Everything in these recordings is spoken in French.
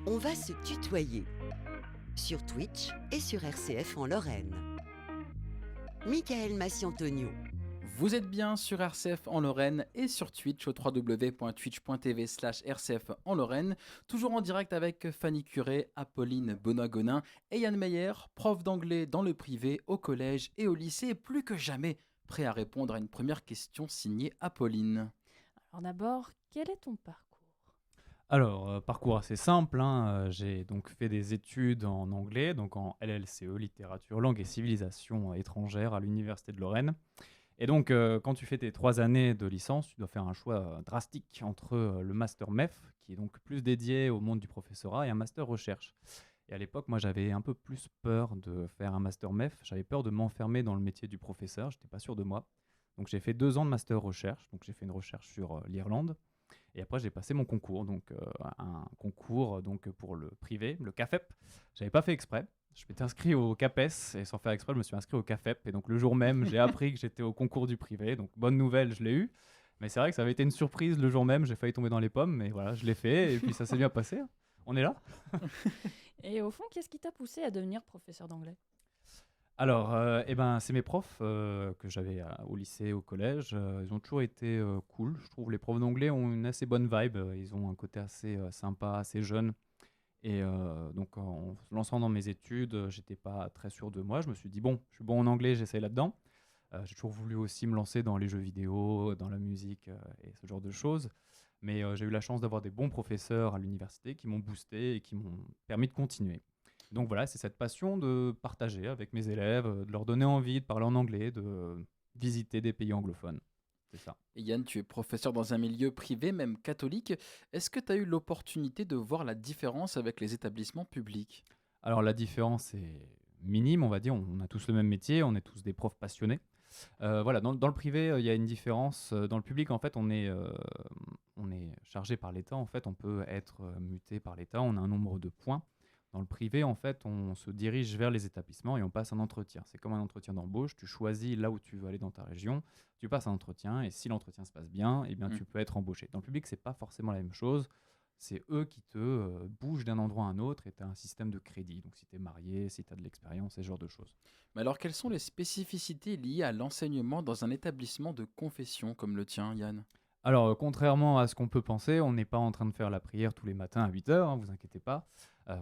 On va se tutoyer sur Twitch et sur RCF en Lorraine. Michael Massiantonio. Vous êtes bien sur RCF en Lorraine et sur Twitch au www.twitch.tv/RCF en Lorraine. Toujours en direct avec Fanny Curé, Apolline Benoît-Gonin et Yann Meyer, prof d'anglais dans le privé, au collège et au lycée, et plus que jamais prêt à répondre à une première question signée Apolline. Alors d'abord, quel est ton parcours? Alors, parcours assez simple, hein, j'ai donc fait des études en anglais, donc en LLCE, littérature, langue et civilisation étrangère à l'université de Lorraine. Et donc, quand tu fais tes 3 années de licence, tu dois faire un choix drastique entre le master MEF, qui est donc plus dédié au monde du professorat, et un master recherche. Et à l'époque, moi, j'avais un peu plus peur de faire un master MEF. J'avais peur de m'enfermer dans le métier du professeur. J'étais pas sûr de moi. Donc, j'ai fait 2 ans de master recherche. Donc, j'ai fait une recherche sur l'Irlande. Et après, j'ai passé mon concours. Donc, un concours donc, pour le privé, le CAFEP. J'avais pas fait exprès. Je m'étais inscrit au CAPES et sans faire exprès, je me suis inscrit au CAFEP. Et donc, le jour même, j'ai appris que j'étais au concours du privé. Donc, bonne nouvelle, je l'ai eu. Mais c'est vrai que ça avait été une surprise le jour même. J'ai failli tomber dans les pommes. Mais voilà, je l'ai fait. Et puis, ça s'est bien passé. On est là. Et au fond, qu'est-ce qui t'a poussé à devenir professeur d'anglais? Alors, c'est mes profs que j'avais au lycée, au collège. Ils ont toujours été cool. Je trouve les profs d'anglais ont une assez bonne vibe. Ils ont un côté assez sympa, assez jeune. Et donc, en se lançant dans mes études, j'étais pas très sûr de moi. Je me suis dit, bon, je suis bon en anglais, j'essaye là-dedans. J'ai toujours voulu aussi me lancer dans les jeux vidéo, dans la musique et ce genre de choses. Mais j'ai eu la chance d'avoir des bons professeurs à l'université qui m'ont boosté et qui m'ont permis de continuer. Donc voilà, c'est cette passion de partager avec mes élèves, de leur donner envie de parler en anglais, de visiter des pays anglophones. C'est ça. Et Yann, tu es professeur dans un milieu privé, même catholique. Est-ce que tu as eu l'opportunité de voir la différence avec les établissements publics ? Alors la différence est minime, on va dire. On a tous le même métier, on est tous des profs passionnés. Voilà, dans le privé, il y a une différence. Dans le public, en fait, on est chargé par l'État. En fait, on peut être muté par l'État. On a un nombre de points. Dans le privé, en fait, on se dirige vers les établissements et on passe un entretien. C'est comme un entretien d'embauche. Tu choisis là où tu veux aller dans ta région. Tu passes un entretien et si l'entretien se passe bien, eh bien, tu peux être embauché. Dans le public, c'est pas forcément la même chose. C'est eux qui te bougent d'un endroit à un autre et tu as un système de crédit. Donc, si tu es marié, si tu as de l'expérience, ce genre de choses. Mais alors, quelles sont les spécificités liées à l'enseignement dans un établissement de confession comme le tien, Yann ? Alors, contrairement à ce qu'on peut penser, on n'est pas en train de faire la prière tous les matins à 8 heures, hein, vous inquiétez pas.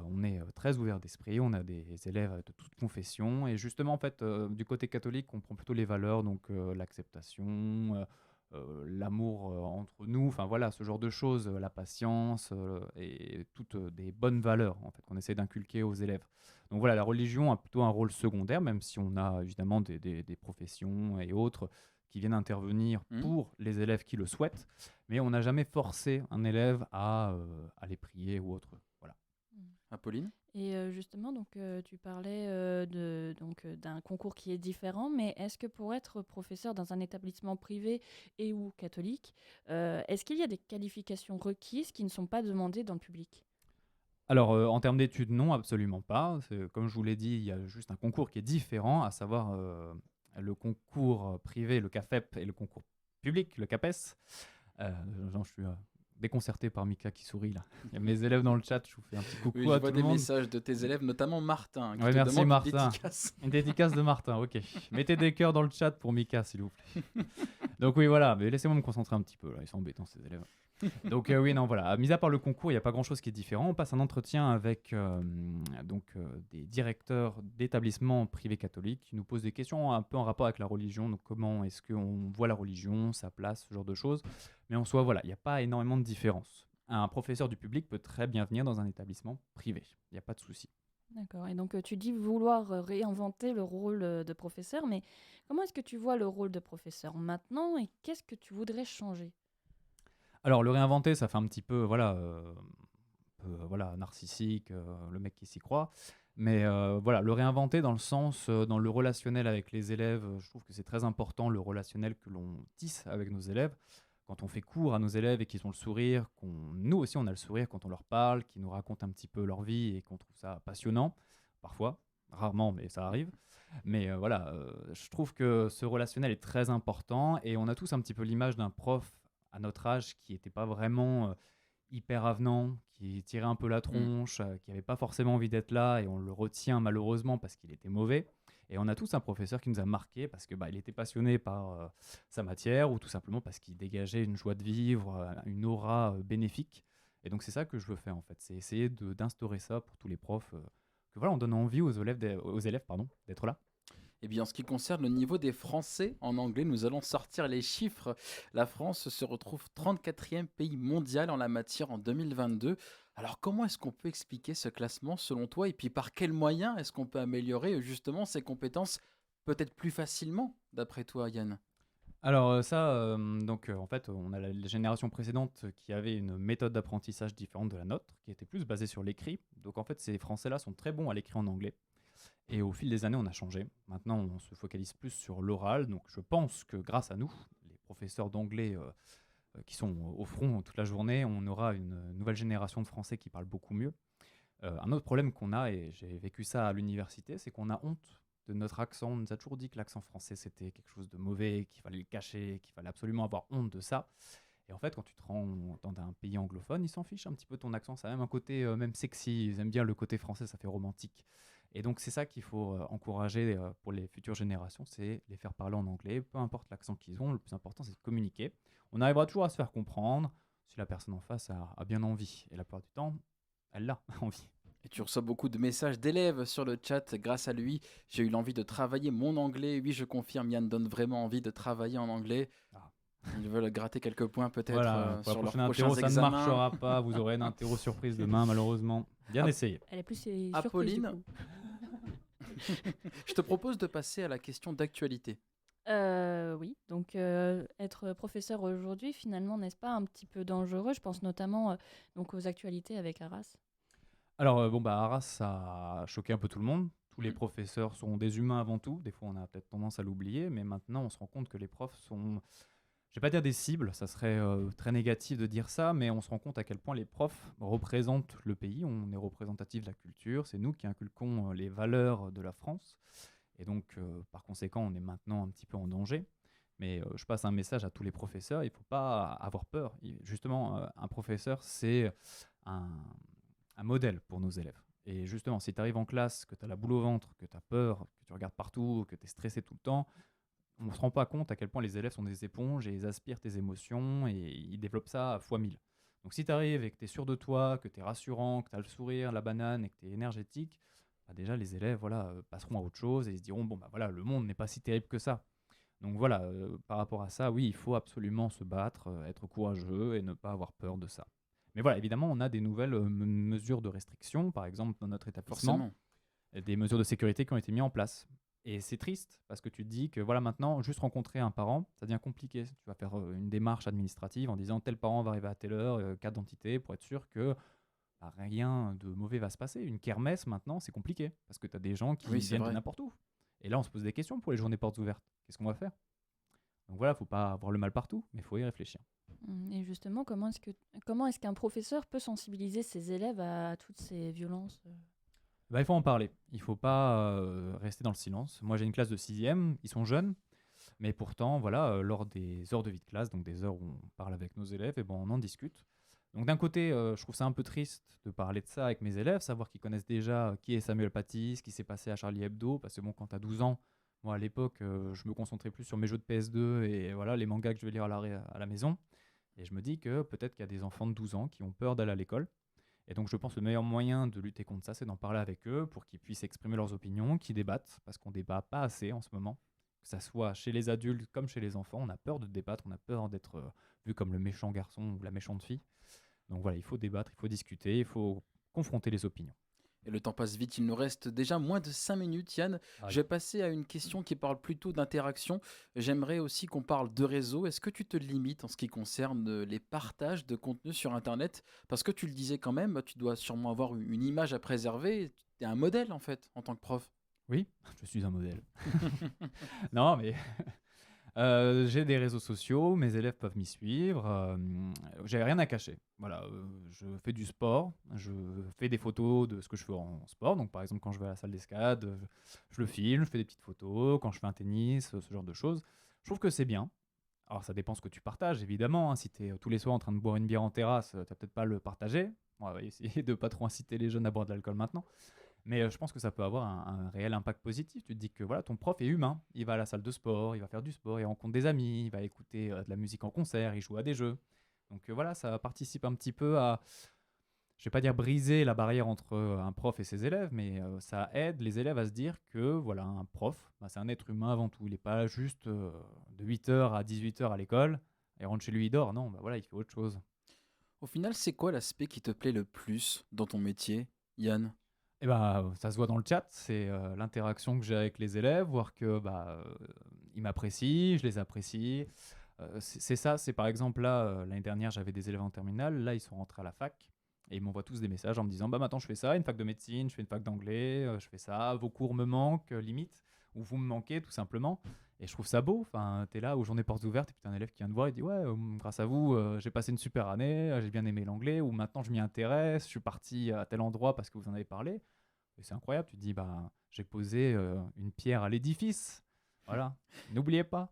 On est très ouvert d'esprit, on a des élèves de toute confession. Et justement, en fait, du côté catholique, on prend plutôt les valeurs, donc l'acceptation, l'amour entre nous, enfin voilà, ce genre de choses, la patience et toutes des bonnes valeurs, en fait, qu'on essaie d'inculquer aux élèves. Donc voilà, la religion a plutôt un rôle secondaire, même si on a évidemment des professions et autres qui viennent intervenir pour les élèves qui le souhaitent, mais on n'a jamais forcé un élève à aller prier ou autre. Voilà. Apolline ? Et justement, donc, tu parlais d'un concours qui est différent, mais est-ce que pour être professeur dans un établissement privé et ou catholique, est-ce qu'il y a des qualifications requises qui ne sont pas demandées dans le public? Alors, en termes d'études, non, absolument pas. Comme je vous l'ai dit, il y a juste un concours qui est différent, à savoir le concours privé, le CAFEP, et le concours public, le CAPES. Je suis déconcerté par Mika qui sourit là. Il y a mes élèves dans le chat, je vous fais un petit coucou Oui, je à vois tout des le monde. messages de tes élèves, notamment Martin, qui Ouais, te merci demande Martin. une dédicace. Une dédicace de Martin, ok. Mettez des cœurs dans le chat pour Mika, s'il vous plaît. Donc oui, voilà, mais laissez-moi me concentrer un petit peu, là. Ils sont embêtants, ces élèves. Donc oui, non, voilà. Mis à part le concours, il n'y a pas grand-chose qui est différent. On passe un entretien avec des directeurs d'établissements privés catholiques qui nous posent des questions un peu en rapport avec la religion. Donc comment est-ce qu'on voit la religion, sa place, ce genre de choses. Mais en soi, voilà, il n'y a pas énormément de différence. Un professeur du public peut très bien venir dans un établissement privé. Il n'y a pas de souci. D'accord. Et donc, tu dis vouloir réinventer le rôle de professeur, mais comment est-ce que tu vois le rôle de professeur maintenant et qu'est-ce que tu voudrais changer? Alors, le réinventer, ça fait un petit peu, voilà, voilà, narcissique, le mec qui s'y croit. Mais voilà, le réinventer dans le sens, dans le relationnel avec les élèves, je trouve que c'est très important, le relationnel que l'on tisse avec nos élèves. Quand on fait cours à nos élèves et qu'ils ont le sourire, nous aussi on a le sourire quand on leur parle, qu'ils nous racontent un petit peu leur vie et qu'on trouve ça passionnant, parfois, rarement, mais ça arrive. Mais voilà, je trouve que ce relationnel est très important et on a tous un petit peu l'image d'un prof à notre âge qui n'était pas vraiment hyper avenant, qui tirait un peu la tronche, qui n'avait pas forcément envie d'être là, et on le retient malheureusement parce qu'il était mauvais. Et on a tous un professeur qui nous a marqué parce que il était passionné par sa matière, ou tout simplement parce qu'il dégageait une joie de vivre, une aura bénéfique. Et donc c'est ça que je veux faire en fait, c'est essayer d'instaurer ça pour tous les profs, que voilà, on donne envie aux élèves d'être là. Eh bien, en ce qui concerne le niveau des Français en anglais, nous allons sortir les chiffres. La France se retrouve 34e pays mondial en la matière en 2022. Alors, comment est-ce qu'on peut expliquer ce classement selon toi? Et puis, par quels moyens est-ce qu'on peut améliorer justement ces compétences peut-être plus facilement, d'après toi, Yann? Alors ça, en fait, on a la génération précédente qui avait une méthode d'apprentissage différente de la nôtre, qui était plus basée sur l'écrit. Donc en fait, ces Français-là sont très bons à l'écrit en anglais. Et au fil des années, on a changé. Maintenant, on se focalise plus sur l'oral. Donc je pense que grâce à nous, les professeurs d'anglais qui sont au front toute la journée, on aura une nouvelle génération de Français qui parlent beaucoup mieux. Un autre problème qu'on a, et j'ai vécu ça à l'université, c'est qu'on a honte de notre accent. On nous a toujours dit que l'accent français, c'était quelque chose de mauvais, qu'il fallait le cacher, qu'il fallait absolument avoir honte de ça. Et en fait, quand tu te rends dans un pays anglophone, ils s'en fichent un petit peu de ton accent. Ça a même un côté même sexy. Ils aiment bien le côté français, ça fait romantique. Et donc, c'est ça qu'il faut encourager pour les futures générations, c'est les faire parler en anglais, peu importe l'accent qu'ils ont. Le plus important, c'est de communiquer. On arrivera toujours à se faire comprendre si la personne en face a bien envie. Et la plupart du temps, elle l'a envie. Et tu reçois beaucoup de messages d'élèves sur le chat. Grâce à lui, j'ai eu l'envie de travailler mon anglais. Oui, je confirme, Yann donne vraiment envie de travailler en anglais. Ah. Ils veulent gratter quelques points peut-être Voilà, pour sur la leurs prochaine prochains interro, ça ne examens. marchera pas. Vous aurez une interro surprise demain, malheureusement. Bien Ah, essayé. Elle est plus surprise, Apolline, du coup. je te propose de passer à la question d'actualité. Oui, donc être professeur aujourd'hui, finalement, n'est-ce pas un petit peu dangereux? Je pense notamment donc aux actualités avec Arras. Alors, Arras, ça a choqué un peu tout le monde. Tous les Mm. professeurs sont des humains avant tout. Des fois, on a peut-être tendance à l'oublier, mais maintenant, on se rend compte que les profs sont, je vais pas dire des cibles, ça serait très négatif de dire ça, mais on se rend compte à quel point les profs représentent le pays. On est représentatif de la culture, c'est nous qui inculquons les valeurs de la France. Et donc, par conséquent, on est maintenant un petit peu en danger. Mais je passe un message à tous les professeurs, il ne faut pas avoir peur. Justement, un professeur, c'est un, un modèle pour nos élèves. Et justement, si tu arrives en classe, que tu as la boule au ventre, que tu as peur, que tu regardes partout, que tu es stressé tout le temps, on ne se rend pas compte à quel point les élèves sont des éponges et ils aspirent tes émotions et ils développent ça à fois 1000. Donc si tu arrives et que tu es sûr de toi, que tu es rassurant, que tu as le sourire, la banane et que tu es énergétique, déjà les élèves passeront à autre chose et ils se diront le monde n'est pas si terrible que ça. Donc voilà, par rapport à ça, oui, il faut absolument se battre, être courageux et ne pas avoir peur de ça. Mais voilà, évidemment, on a des nouvelles mesures de restriction, par exemple dans notre établissement, Forcément. des mesures de sécurité qui ont été mises en place. Et c'est triste parce que tu te dis que voilà, maintenant, juste rencontrer un parent, ça devient compliqué. Tu vas faire une démarche administrative en disant tel parent va arriver à telle heure, carte d'identité, pour être sûr que rien de mauvais va se passer. Une kermesse maintenant, c'est compliqué parce que tu as des gens qui Oui, c'est viennent de vrai. n'importe où. Et là, on se pose des questions pour les journées portes ouvertes. Qu'est-ce qu'on va faire? Donc voilà, faut pas avoir le mal partout, mais il faut y réfléchir. Et justement, comment est-ce qu'un professeur peut sensibiliser ses élèves à toutes ces violences? Il faut en parler. Il faut pas rester dans le silence. Moi, j'ai une classe de 6e, ils sont jeunes, mais pourtant, lors des heures de vie de classe, donc des heures où on parle avec nos élèves, on en discute. Donc d'un côté, je trouve ça un peu triste de parler de ça avec mes élèves, savoir qu'ils connaissent déjà qui est Samuel Paty, ce qui s'est passé à Charlie Hebdo, parce que quand tu as 12 ans, moi à l'époque, je me concentrais plus sur mes jeux de PS2 et les mangas que je vais lire à la maison. Et je me dis que peut-être qu'il y a des enfants de 12 ans qui ont peur d'aller à l'école. Et donc je pense que le meilleur moyen de lutter contre ça, c'est d'en parler avec eux pour qu'ils puissent exprimer leurs opinions, qu'ils débattent, parce qu'on débat pas assez en ce moment. Que ça soit chez les adultes comme chez les enfants, on a peur de débattre, on a peur d'être vu comme le méchant garçon ou la méchante fille. Donc voilà, il faut débattre, il faut discuter, il faut confronter les opinions. Et le temps passe vite, il nous reste déjà moins de 5 minutes, Yann. Ah, Je vais passer à une question qui parle plutôt d'interaction. J'aimerais aussi qu'on parle de réseau. Est-ce que tu te limites en ce qui concerne les partages de contenu sur Internet? Parce que tu le disais quand même, tu dois sûrement avoir une image à préserver. Tu es un modèle en fait, en tant que prof. Oui, je suis un modèle. Non, mais j'ai des réseaux sociaux, mes élèves peuvent m'y suivre. J'ai rien à cacher. Voilà, je fais du sport, je fais des photos de ce que je fais en sport. Donc, par exemple, quand je vais à la salle d'escalade, je le filme, je fais des petites photos. Quand je fais un tennis, ce genre de choses. Je trouve que c'est bien. Alors ça dépend ce que tu partages, évidemment. Hein. Si tu es tous les soirs en train de boire une bière en terrasse, tu vas peut-être pas le partager. On va essayer de pas trop inciter les jeunes à boire de l'alcool maintenant. Mais je pense que ça peut avoir un réel impact positif. Tu te dis que voilà, ton prof est humain. Il va à la salle de sport, il va faire du sport, il rencontre des amis, il va écouter de la musique en concert, il joue à des jeux. Donc voilà, ça participe un petit peu à, je vais pas dire briser la barrière entre un prof et ses élèves, mais ça aide les élèves à se dire que voilà, un prof, bah, c'est un être humain avant tout. Il n'est pas juste de 8h à 18h à l'école, et rentre chez lui, il dort. Non, bah, voilà, il fait autre chose. Au final, c'est quoi l'aspect qui te plaît le plus dans ton métier, Yann? Et bah, ça se voit dans le chat, c'est l'interaction que j'ai avec les élèves, voir que ils m'apprécient, je les apprécie. C'est ça, c'est par exemple là, l'année dernière, j'avais des élèves en terminale, là, ils sont rentrés à la fac. Et ils m'envoient tous des messages en me disant bah maintenant je fais ça, une fac de médecine, je fais une fac d'anglais, je fais ça, vos cours me manquent, limite, ou vous me manquez tout simplement. Et je trouve ça beau, enfin, t'es là aux journées portes ouvertes et puis t'as un élève qui vient te voir et dit ouais, grâce à vous, j'ai passé une super année, j'ai bien aimé l'anglais, ou maintenant je m'y intéresse, je suis parti à tel endroit parce que vous en avez parlé. Et c'est incroyable, tu te dis bah j'ai posé une pierre à l'édifice. Voilà, n'oubliez pas.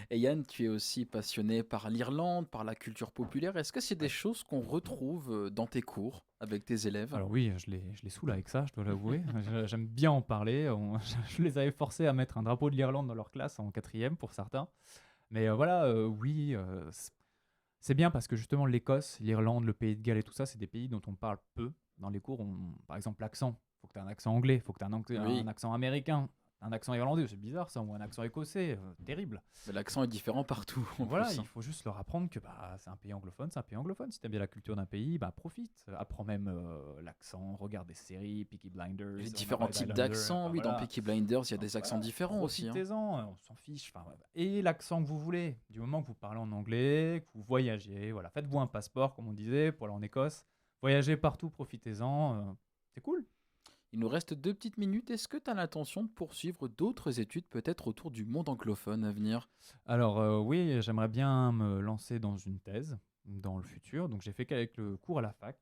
Et Yann, tu es aussi passionné par l'Irlande, par la culture populaire. Est-ce que c'est des choses qu'on retrouve dans tes cours avec tes élèves? Alors oui, je les saoule avec ça, je dois l'avouer. J'aime bien en parler. Je les avais forcés à mettre un drapeau de l'Irlande dans leur classe en 4e pour certains. Mais oui, c'est bien parce que justement l'Écosse, l'Irlande, le Pays de Galles et tout ça, c'est des pays dont on parle peu dans les cours. Par exemple, l'accent. Il faut que tu aies un accent anglais, il faut que tu aies Oui. un accent américain. Un accent irlandais, c'est bizarre ça, ou un accent écossais, terrible. Mais l'accent est différent partout. En Voilà, plus, hein. il faut juste leur apprendre que c'est un pays anglophone, c'est un pays anglophone. Si t'aimes bien la culture d'un pays, profite. Apprends même l'accent, regarde des séries, Peaky Blinders. Les différents Vampire types Highlander, d'accents, oui, dans voilà. Peaky Blinders, il y a des accents différents aussi. Hein. Profitez-en, on s'en fiche. Et l'accent que vous voulez, du moment que vous parlez en anglais, que vous voyagez, voilà, faites-vous un passeport, comme on disait, pour aller en Écosse. Voyagez partout, profitez-en, c'est cool. Il nous reste 2 petites minutes. Est-ce que tu as l'intention de poursuivre d'autres études, peut-être autour du monde anglophone à venir? Alors oui, j'aimerais bien me lancer dans une thèse dans le futur. Donc j'ai fait qu'avec le cours à la fac.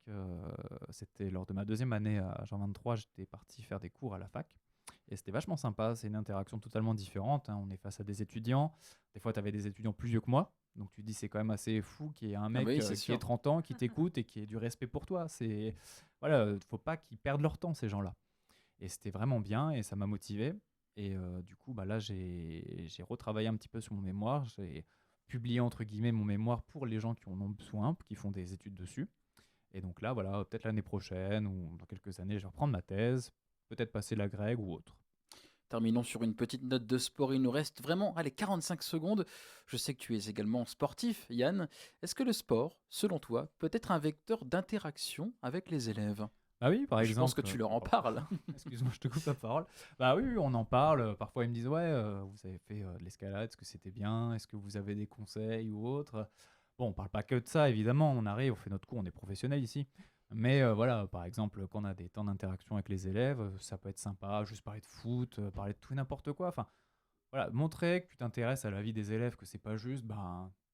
C'était lors de ma 2e année à Jean 23, j'étais parti faire des cours à la fac. Et c'était vachement sympa, c'est une interaction totalement différente. Hein. On est face à des étudiants. Des fois, tu avais des étudiants plus vieux que moi. Donc tu te dis, c'est quand même assez fou qu'il y ait un mec oui, c'est qui sûr. ait 30 ans, qui t'écoute et qui ait du respect pour toi. Voilà, faut pas qu'ils perdent leur temps, ces gens-là. Et c'était vraiment bien et ça m'a motivé. Et du coup, là, j'ai retravaillé un petit peu sur mon mémoire. J'ai publié, entre guillemets, mon mémoire pour les gens qui en ont besoin, qui font des études dessus. Et donc là, voilà, peut-être l'année prochaine ou dans quelques années, je vais reprendre ma thèse, peut-être passer la grecque ou autre. Terminons sur une petite note de sport. Il nous reste vraiment 45 secondes. Je sais que tu es également sportif, Yann. Est-ce que le sport, selon toi, peut être un vecteur d'interaction avec les élèves? Ah oui, par Je exemple. pense que tu leur en parles. Excuse-moi, je te coupe la parole. Oui, on en parle. Parfois, ils me disent ouais, vous avez fait de l'escalade, est-ce que c'était bien? Est-ce que vous avez des conseils ou autre? Bon, on parle pas que de ça, évidemment. On arrive, on fait notre cours, on est professionnels ici. Mais voilà, par exemple, quand on a des temps d'interaction avec les élèves, ça peut être sympa, juste parler de foot, parler de tout et n'importe quoi. Enfin, voilà, montrer que tu t'intéresses à la vie des élèves, que c'est pas juste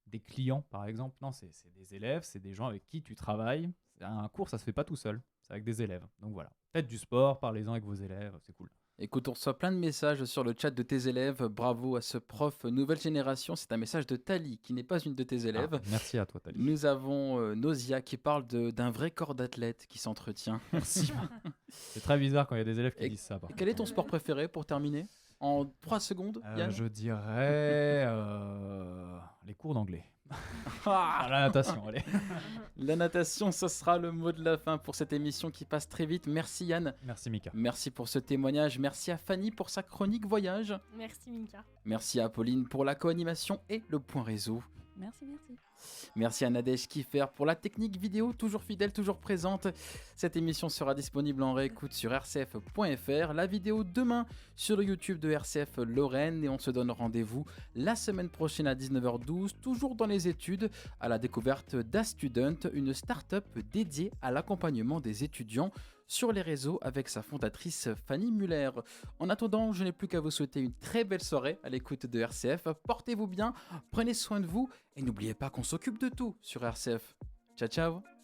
des clients, par exemple. Non, c'est des élèves, c'est des gens avec qui tu travailles. Un cours, ça se fait pas tout seul, c'est avec des élèves. Donc voilà, faites du sport, parlez-en avec vos élèves, c'est cool. Écoute, on reçoit plein de messages sur le chat de tes élèves. Bravo à ce prof nouvelle génération. C'est un message de Tali, qui n'est pas une de tes élèves. Merci à toi, Tali. Nous avons Nausea qui parle d'un vrai corps d'athlète qui s'entretient. Merci. C'est très bizarre quand il y a des élèves qui disent ça. Quel est ton sport préféré pour terminer? En 3 secondes, Yann? Je dirais les cours d'anglais. La natation, allez. La natation, ce sera le mot de la fin pour cette émission qui passe très vite. Merci Yann. Merci Mika. Merci pour ce témoignage. Merci à Fanny pour sa chronique voyage. Merci Minka. Merci à Apolline pour la co-animation et le point réseau. Merci. Merci à Nadège Kiffer pour la technique vidéo, toujours fidèle, toujours présente. Cette émission sera disponible en réécoute sur rcf.fr. La vidéo demain sur le YouTube de RCF Lorraine. Et on se donne rendez-vous la semaine prochaine à 19h12, toujours dans les études, à la découverte d'Astudent, une start-up dédiée à l'accompagnement des étudiants sur les réseaux avec sa fondatrice Fanny Muller. En attendant, je n'ai plus qu'à vous souhaiter une très belle soirée à l'écoute de RCF. Portez-vous bien, prenez soin de vous et n'oubliez pas qu'on s'occupe de tout sur RCF. Ciao ciao.